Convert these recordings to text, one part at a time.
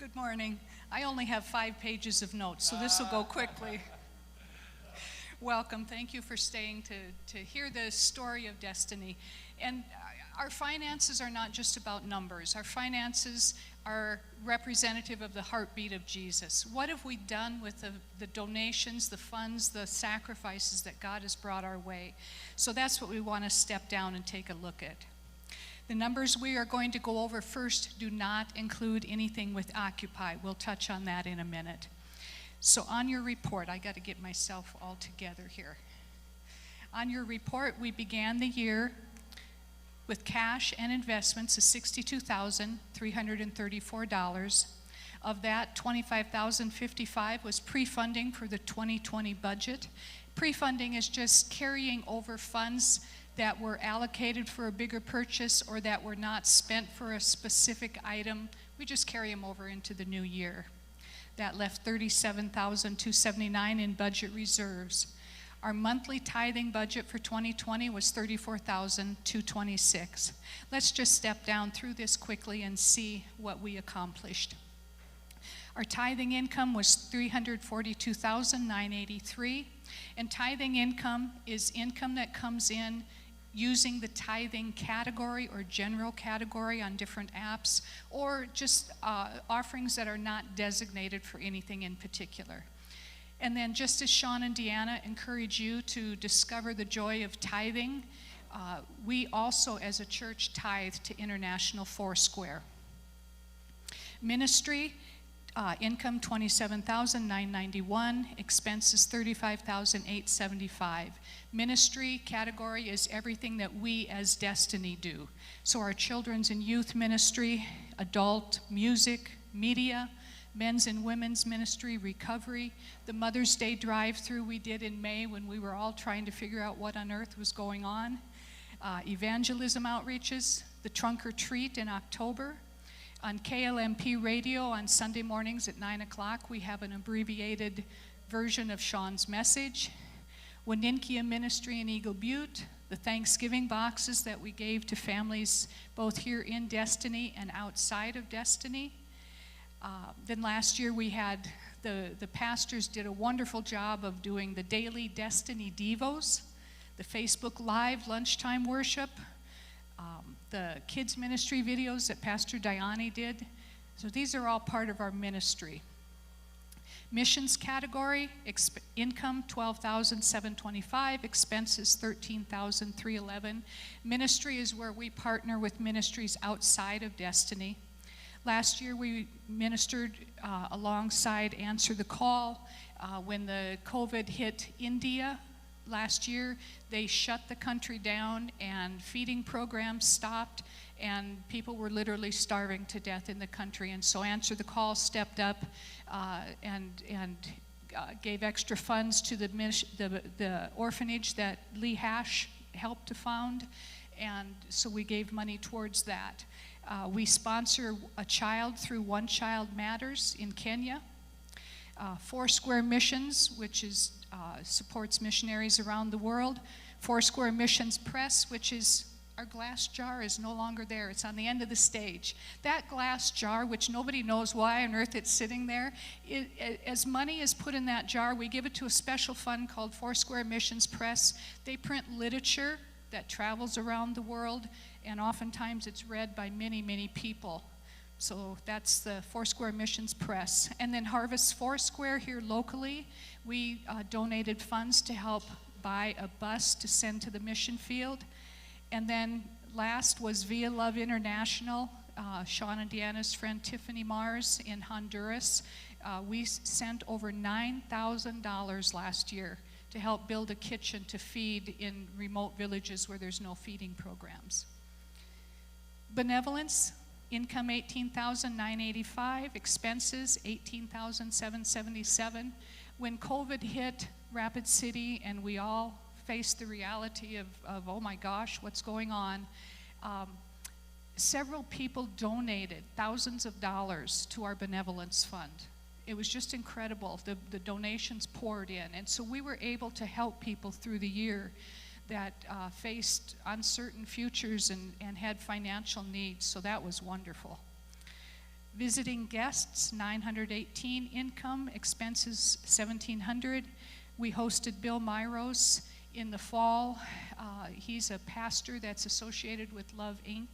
Good morning. I only have 5 pages of notes, so this will go quickly. Welcome. Thank you for staying to hear the story of destiny. And our finances are not just about numbers. Our finances are representative of the heartbeat of Jesus. What have we done with the donations, the funds, the sacrifices that God has brought our way? So that's what we want to step down and take a look at. The numbers we are going to go over first do not include anything with Occupy. We'll touch on that in a minute. So on your report, I got to get myself all together here. On your report, we began the year with cash and investments of $62,334. Of that, $25,055 was pre-funding for the 2020 budget. Pre-funding is just carrying over funds that were allocated for a bigger purchase or that were not spent for a specific item. We just carry them over into the new year. That left $37,279 in budget reserves. Our monthly tithing budget for 2020 was $34,226. Let's just step down through this quickly and see what we accomplished. Our tithing income was $342,983, and tithing income is income that comes in using the tithing category or general category on different apps, or just offerings that are not designated for anything in particular. And then just as Sean and Deanna encourage you to discover the joy of tithing, we also as a church tithe to International Foursquare. Ministry, income $27,991, expenses $35,875. Ministry category is everything that we as Destiny do. So our children's and youth ministry, adult, music, media, men's and women's ministry, recovery, the Mother's Day drive-through we did in May when we were all trying to figure out what on earth was going on, evangelism outreaches, the trunk or treat in October. On KLMP radio on Sunday mornings at 9 o'clock, we have an abbreviated version of Sean's message. Waninkia Ministry in Eagle Butte, the Thanksgiving boxes that we gave to families both here in Destiny and outside of Destiny. Then last year we had, the pastors did a wonderful job of doing the daily Destiny Devos, the Facebook Live lunchtime worship, the kids ministry videos that Pastor Diani did. So these are all part of our ministry. Missions category, income $12,725, expenses $13,311. Ministry is where we partner with ministries outside of Destiny. Last year we ministered alongside Answer the Call. When the COVID hit India last year, they shut the country down and feeding programs stopped and people were literally starving to death in the country. And so Answer the Call stepped up and gave extra funds to the orphanage that Lee Hash helped to found. And so we gave money towards that. We sponsor a child through One Child Matters in Kenya. Foursquare Missions, which is supports missionaries around the world. Foursquare Missions Press, which is our glass jar is no longer there. It's on the end of the stage. That glass jar, which nobody knows why on earth it's sitting there, as money is put in that jar, we give it to a special fund called Foursquare Missions Press. They print literature that travels around the world, and oftentimes it's read by many, many people. So that's the Foursquare Missions Press. And then Harvest Foursquare here locally, we donated funds to help buy a bus to send to the mission field. And then last was Via Love International, Sean and Deanna's friend Tiffany Mars in Honduras. We sent over $9,000 last year to help build a kitchen to feed in remote villages where there's no feeding programs. Benevolence, income $18,985, expenses $18,777. When COVID hit Rapid City and we all faced the reality of oh my gosh, what's going on, several people donated thousands of dollars to our benevolence fund. It was just incredible. The donations poured in. And so we were able to help people through the year that faced uncertain futures and had financial needs. So that was wonderful. Visiting guests, 918. Income, expenses, 1,700. We hosted Bill Myros in the fall. He's a pastor that's associated with Love, Inc.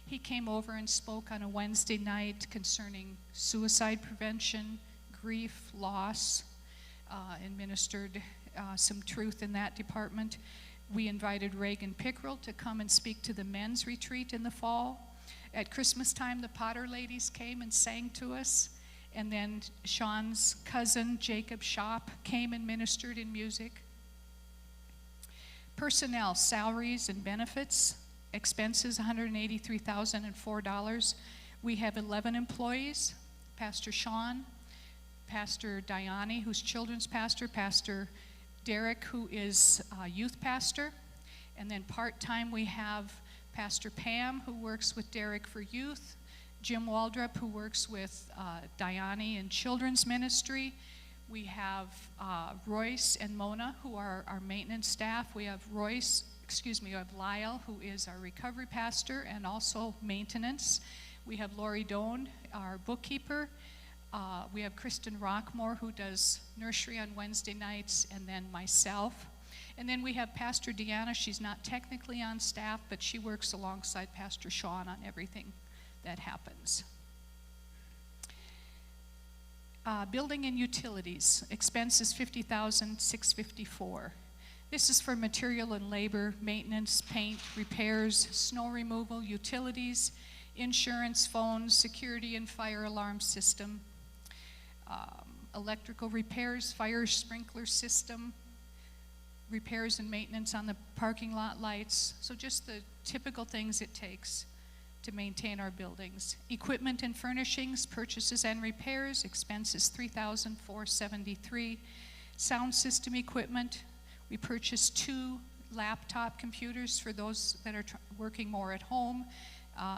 He came over and spoke on a Wednesday night concerning suicide prevention, grief, loss, and ministered some truth in that department. We invited Reagan Pickrell to come and speak to the men's retreat in the fall. At Christmas time, the Potter ladies came and sang to us. And then Sean's cousin, Jacob Shop, came and ministered in music. Personnel, salaries and benefits, expenses, $183,004. We have 11 employees. Pastor Sean, Pastor Diane, who's children's pastor, Pastor Derek, who is youth pastor. And then part-time we have Pastor Pam, who works with Derek for youth, Jim Waldrop, who works with Diane in children's ministry. We have Royce and Mona, who are our maintenance staff. We have we have Lyle, who is our recovery pastor and also maintenance. We have Lori Doan, our bookkeeper. We have Kristen Rockmore, who does nursery on Wednesday nights, and then myself. And then we have Pastor Deanna. She's not technically on staff, but she works alongside Pastor Sean on everything that happens. Building and utilities, expenses $50,654. This is for material and labor, maintenance, paint, repairs, snow removal, utilities, insurance, phones, security and fire alarm system, electrical repairs, fire sprinkler system, repairs and maintenance on the parking lot lights. So just the typical things it takes to maintain our buildings. Equipment and furnishings, purchases and repairs, expenses $3,473. Sound system equipment, we purchased 2 laptop computers for those that are working more at home,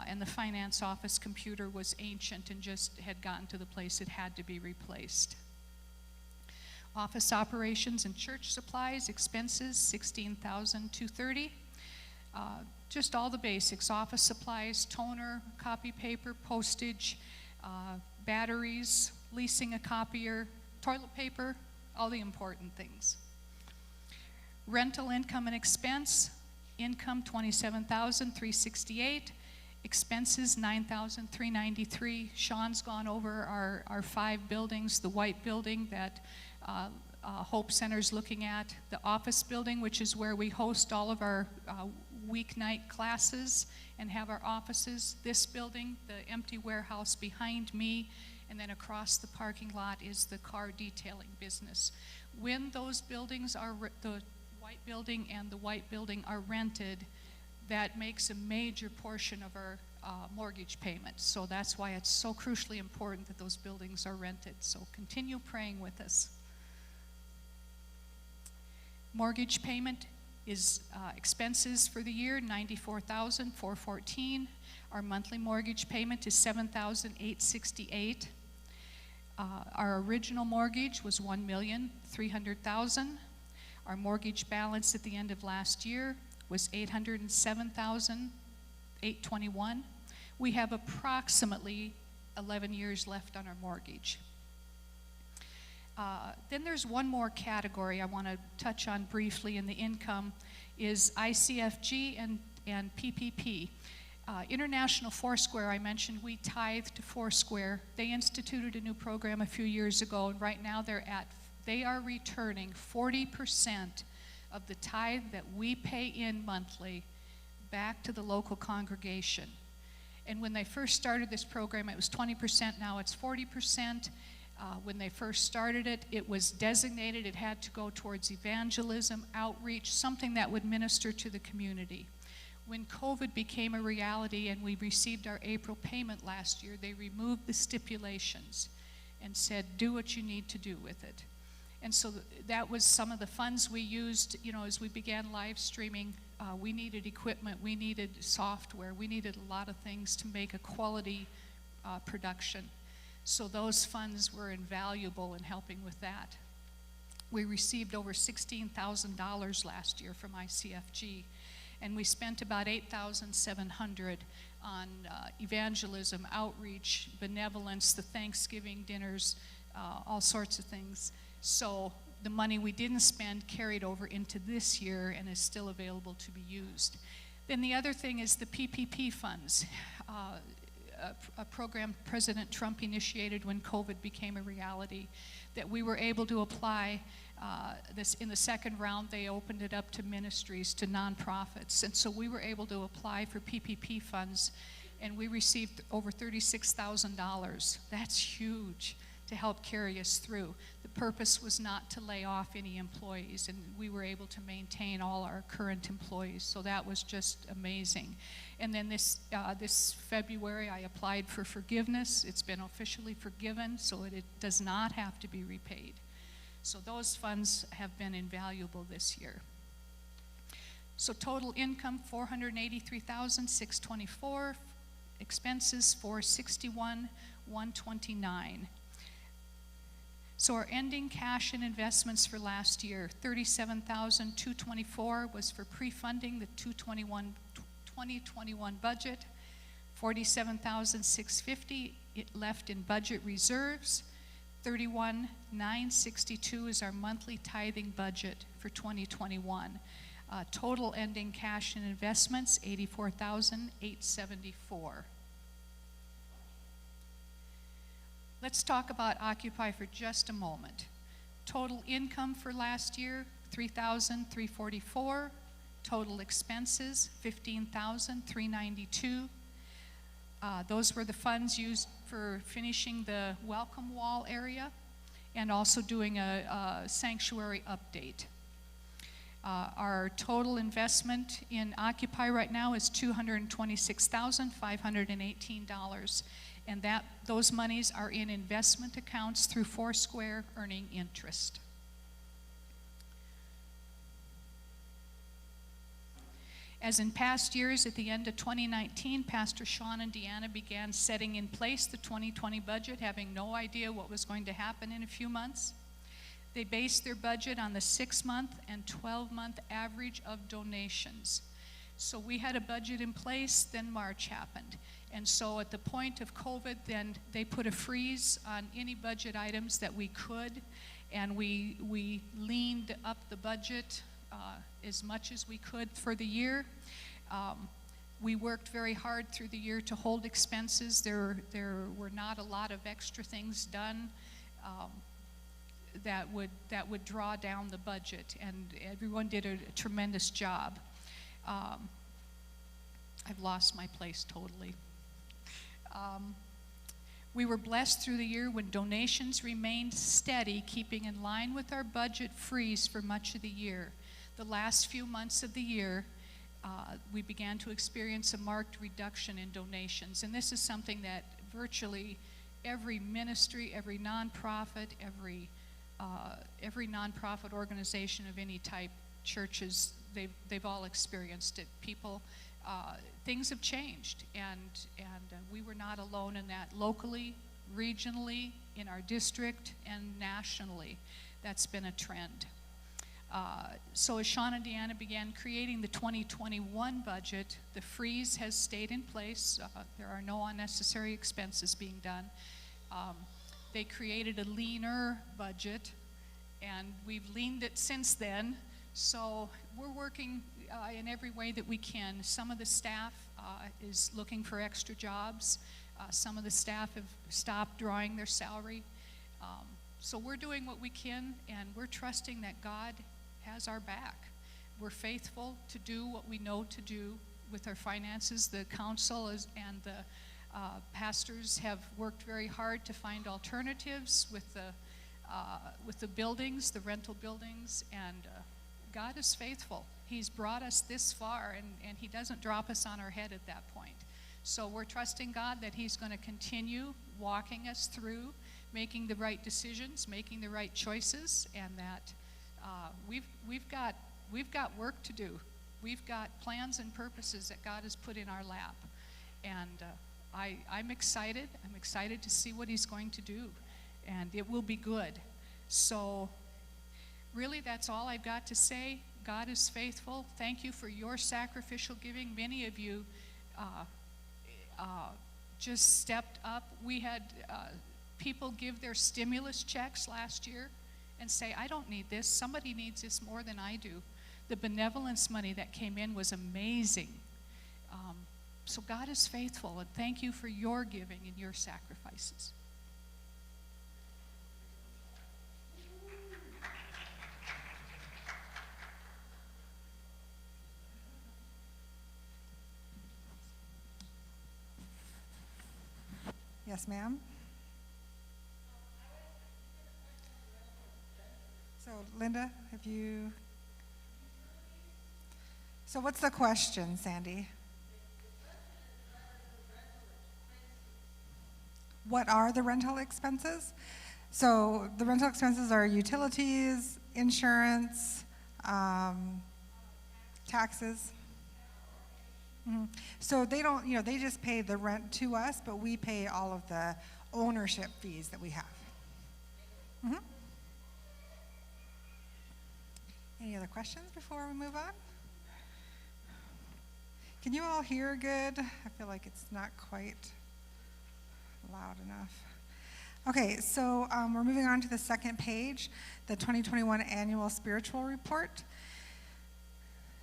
and the finance office computer was ancient and just had gotten to the place it had to be replaced. Office operations and church supplies, expenses $16,230. Just all the basics, office supplies, toner, copy paper, postage, batteries, leasing a copier, toilet paper, all the important things. Rental income and expense, income $27,368, expenses $9,393. Sean's gone over our 5 buildings, the white building that Hope Center's looking at, the office building, which is where we host all of our weeknight classes and have our offices. This building, the empty warehouse behind me, and then across the parking lot is the car detailing business. When those buildings are, the white building and the white building are rented, that makes a major portion of our mortgage payments. So that's why it's so crucially important that those buildings are rented. So continue praying with us. Mortgage payment is expenses for the year, $94,414. Our monthly mortgage payment is $7,868. Our original mortgage was $1,300,000. Our mortgage balance at the end of last year was $807,821. We have approximately 11 years left on our mortgage. Then there's one more category I want to touch on briefly in the income is ICFG and PPP. International Foursquare, I mentioned, we tithe to Foursquare. They instituted a new program a few years ago, and right now they are returning 40% of the tithe that we pay in monthly back to the local congregation. And when they first started this program, it was 20%, now it's 40%. When they first started it, it was designated, it had to go towards evangelism, outreach, something that would minister to the community. When COVID became a reality and we received our April payment last year, they removed the stipulations and said, do what you need to do with it. And so that was some of the funds we used, as we began live streaming. We needed equipment, we needed software, we needed a lot of things to make a quality production. So those funds were invaluable in helping with that. We received over $16,000 last year from ICFG. And we spent about $8,700 on evangelism, outreach, benevolence, the Thanksgiving dinners, all sorts of things. So the money we didn't spend carried over into this year and is still available to be used. Then the other thing is the PPP funds, a program President Trump initiated when COVID became a reality, that we were able to apply. This in the second round, they opened it up to ministries, to nonprofits, and so we were able to apply for PPP funds, and we received over $36,000. That's huge to help carry us through. The purpose was not to lay off any employees, and we were able to maintain all our current employees, so that was just amazing. And then this February, I applied for forgiveness. It's been officially forgiven, so it does not have to be repaid. So those funds have been invaluable this year. So total income, $483,624. Expenses, $461,129. So our ending cash and investments for last year, $37,224 was for pre-funding the 2021 budget. $47,650 left in budget reserves. $31,962 is our monthly tithing budget for 2021. Total ending cash and investments, $84,874. Let's talk about Occupy for just a moment. Total income for last year, $3,344. Total expenses, $15,392. Those were the funds used for finishing the welcome wall area and also doing a sanctuary update. Our total investment in Occupy right now is $226,518, and those monies are in investment accounts through Foursquare, earning interest. As in past years, at the end of 2019, Pastor Sean and Deanna began setting in place the 2020 budget, having no idea what was going to happen in a few months. They based their budget on the 6-month and 12-month average of donations. So we had a budget in place, then March happened. And so at the point of COVID, then they put a freeze on any budget items that we could, and we leaned up the budget as much as we could for the year. We worked very hard through the year to hold expenses. There were not a lot of extra things done that would draw down the budget, and everyone did a tremendous job. I've lost my place totally. We were blessed through the year when donations remained steady, keeping in line with our budget freeze for much of the year. The last few months of the year, we began to experience a marked reduction in donations, and this is something that virtually every ministry, every nonprofit, every nonprofit organization of any type, churches, they've all experienced it. People, things have changed, and we were not alone in that. Locally, regionally, in our district, and nationally, that's been a trend. So as Sean and Deanna began creating the 2021 budget, the freeze has stayed in place. There are no unnecessary expenses being done. They created a leaner budget, and we've leaned it since then. So we're working in every way that we can. Some of the staff is looking for extra jobs. Some of the staff have stopped drawing their salary. So we're doing what we can, and we're trusting that God has our back. We're faithful to do what we know to do with our finances. The council and the pastors have worked very hard to find alternatives with the buildings, the rental buildings, and God is faithful. He's brought us this far, and He doesn't drop us on our head at that point. So we're trusting God that He's going to continue walking us through, making the right decisions, making the right choices, and that we've got work to do. We've got plans and purposes that God has put in our lap, and I'm excited. I'm excited to see what He's going to do, and it will be good. So really, that's all I've got to say. God is faithful. Thank you for your sacrificial giving. Many of you just stepped up. We had people give their stimulus checks last year and say, I don't need this. Somebody needs this more than I do. The benevolence money that came in was amazing. So God is faithful, and thank you for your giving and your sacrifices. Yes, ma'am. So, Linda, have you... So what's the question, Sandy? What are the rental expenses? So the rental expenses are utilities, insurance, taxes. Mm-hmm. So they don't, they just pay the rent to us, but we pay all of the ownership fees that we have. Mm-hmm. Any other questions before we move on? Can you all hear good? I feel like it's not quite loud enough. Okay, so we're moving on to the second page, the 2021 Annual Spiritual Report.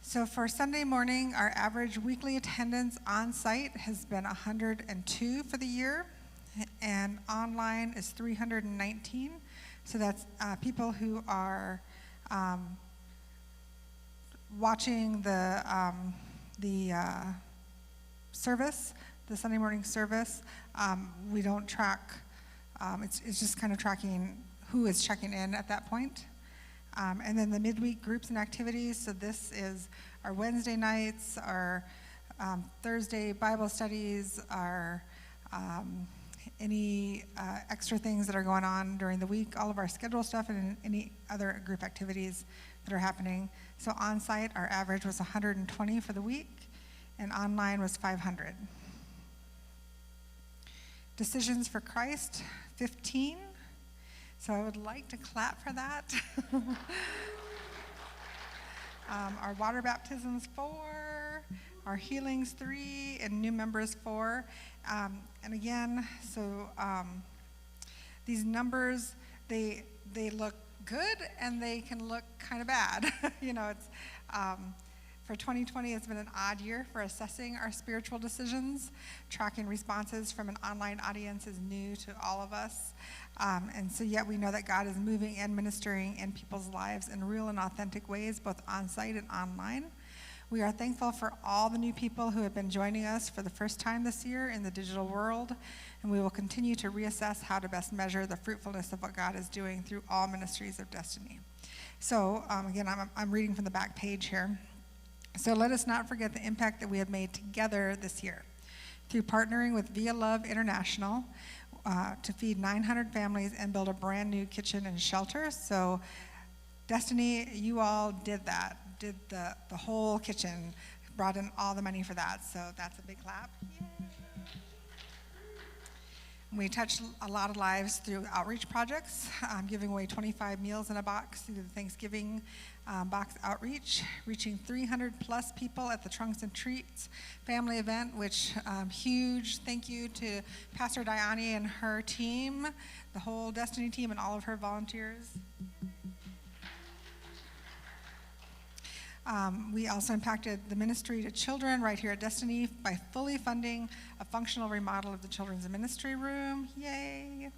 So for Sunday morning, our average weekly attendance on site has been 102 for the year, and online is 319. So that's people who are watching the service, the Sunday morning service. We don't track, it's just kind of tracking who is checking in at that point. And then the midweek groups and activities, so this is our Wednesday nights, our Thursday Bible studies, our any extra things that are going on during the week, all of our schedule stuff, and any other group activities that are happening. So on site, our average was 120 for the week, and online was 500. Decisions for Christ, 15. So I would like to clap for that. Our water baptisms, 4. Our healings, 3. And new members, 4. And again, so these numbers, they look good and they can look kind of bad. It's for 2020, it's been an odd year for assessing our spiritual decisions. Tracking responses from an online audience is new to all of us. And so yet we know that God is moving and ministering in people's lives in real and authentic ways, both on-site and online. We are thankful for all the new people who have been joining us for the first time this year in the digital world, and we will continue to reassess how to best measure the fruitfulness of what God is doing through all ministries of destiny. So again, I'm reading from the back page here. So let us not forget the impact that we have made together this year through partnering with Via Love International to feed 900 families and build a brand new kitchen and shelter. So Destiny, you all did that, did the whole kitchen, brought in all the money for that. So that's a big clap. Yay. We touched a lot of lives through outreach projects, giving away 25 meals in a box through the Thanksgiving box outreach, reaching 300 plus people at the Trunks and Treats family event, which huge thank you to Pastor Diane and her team, the whole Destiny team and all of her volunteers. We also impacted the ministry to children right here at Destiny by fully funding a functional remodel of the children's ministry room. Yay!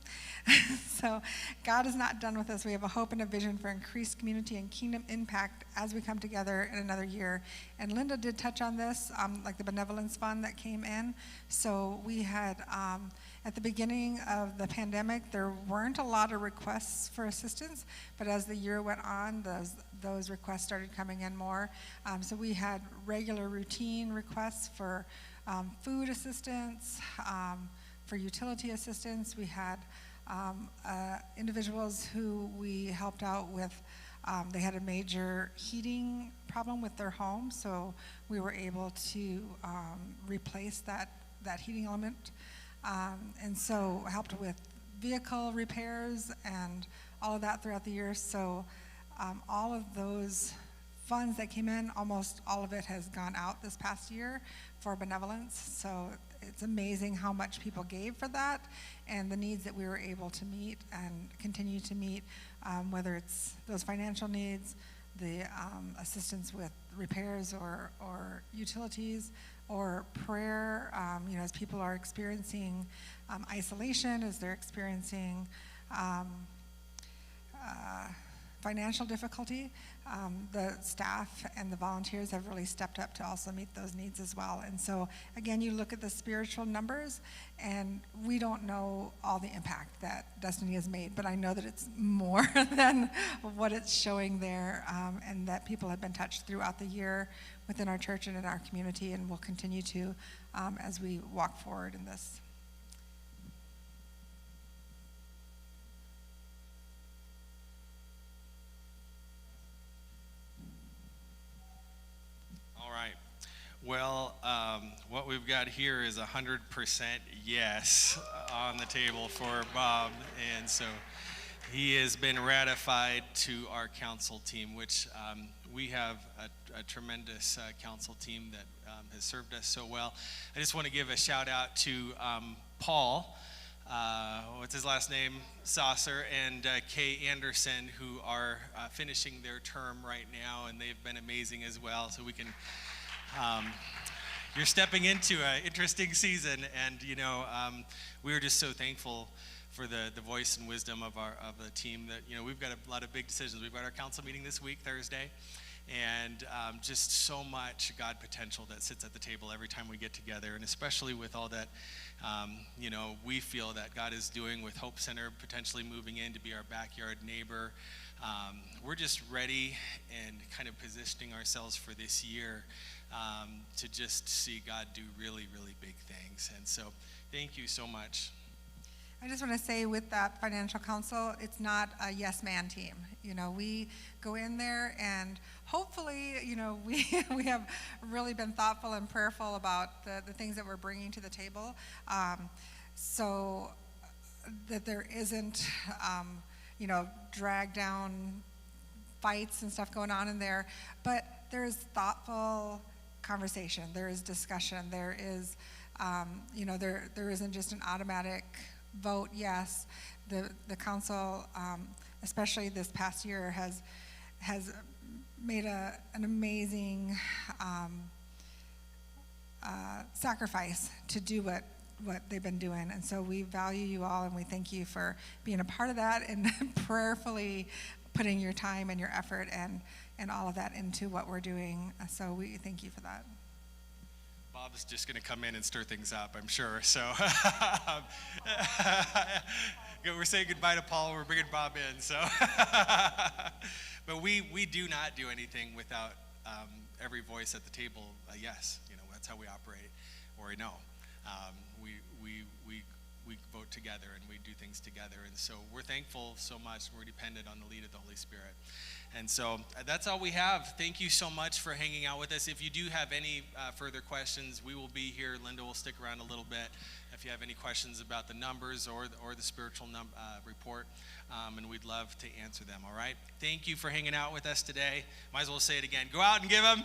So God is not done with us. We have a hope and a vision for increased community and kingdom impact as we come together in another year. And Linda did touch on this, like the benevolence fund that came in. So we had, at the beginning of the pandemic, there weren't a lot of requests for assistance, but as the year went on, those requests started coming in more. So we had regular routine requests for food assistance, for utility assistance. We had individuals who we helped out with, they had a major heating problem with their home, so we were able to replace that heating element. And so helped with vehicle repairs and all of that throughout the year. So all of those funds that came in, almost all of it has gone out this past year for benevolence. So it's amazing how much people gave for that and the needs that we were able to meet and continue to meet, whether it's those financial needs, the assistance with repairs or utilities, or prayer, as people are experiencing isolation, as they're experiencing financial difficulty. The staff and the volunteers have really stepped up to also meet those needs as well. And so, again, you look at the spiritual numbers, and we don't know all the impact that Destiny has made, but I know that it's more than what it's showing there, and that people have been touched throughout the year within our church and in our community, and will continue to as we walk forward in this. Well, what we've got here is 100% yes on the table for Bob, and so he has been ratified to our council team, which we have a tremendous council team that has served us so well. I just want to give a shout out to Paul, what's his last name, Saucer, and Kay Anderson, who are finishing their term right now, and they've been amazing as well. So we can you're stepping into an interesting season, and we are just so thankful for the voice and wisdom of the team. That we've got a lot of big decisions. We've got our council meeting this week, Thursday, and just so much God potential that sits at the table every time we get together, and especially with all that we feel that God is doing with Hope Center potentially moving in to be our backyard neighbor. We're just ready and kind of positioning ourselves for this year to just see God do really, really big things. And so thank you so much. I just want to say with that financial council, it's not a yes man team. We go in there and hopefully, we have really been thoughtful and prayerful about the things that we're bringing to the table, so that there isn't, drag down fights and stuff going on in there, but there is thoughtful conversation, there is discussion, there is, there isn't just an automatic vote yes. The council, especially this past year, has made an amazing sacrifice to do what they've been doing. And so we value you all, and we thank you for being a part of that and prayerfully putting your time and your effort and all of that into what we're doing. So we thank you for that. Bob's just going to come in and stir things up, I'm sure. So we're saying goodbye to Paul. We're bringing Bob in. So, but we do not do anything without every voice at the table. Yes, that's how we operate, or no. We vote together and we do things together, and so we're thankful so much. We're dependent on the lead of the Holy Spirit, and so that's all we have. Thank you so much for hanging out with us. If you do have any further questions, we will be here. Linda will stick around a little bit if you have any questions about the numbers or the spiritual report, and we'd love to answer them. All right. Thank you for hanging out with us today. Might as well say it again. Go out and give them.